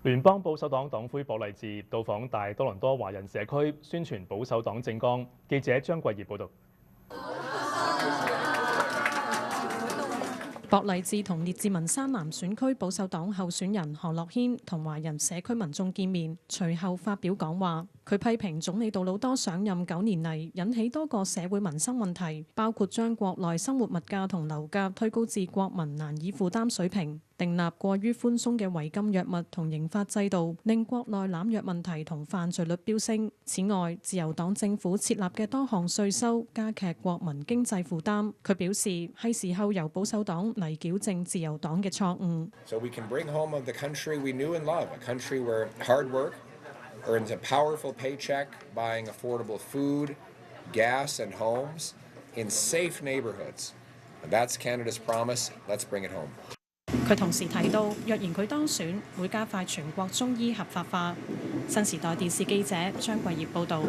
聯邦保守黨黨魁博勵治到訪大多倫多華人社區，宣傳保守黨政綱。記者張桂葉報導。博勵治同列治文山南選區保守黨候選人何樂軒同華人社區民眾見面，隨後發表講話。佢批評總理杜魯多上任9年嚟，引起多個社會民生問題，包括將國內生活物價同樓價推高至國民難以負擔水平，訂立過於寬鬆嘅違禁藥物同刑法制度，令國內濫藥問題同犯罪率飆升。此外，自由黨政府設立嘅多項稅收加劇國民經濟負擔。佢表示係時候由保守黨嚟矯正自由黨嘅錯誤。So we can bring home the country we knew and love, a country where hard work earns a powerful paycheck buying affordable food, gas and homes in safe neighborhoods. That's Canada's promise. Let's bring it home. 佢同時提到，若然佢當選，會加快全國中醫合法化。新時代電視記者張桂葉報導。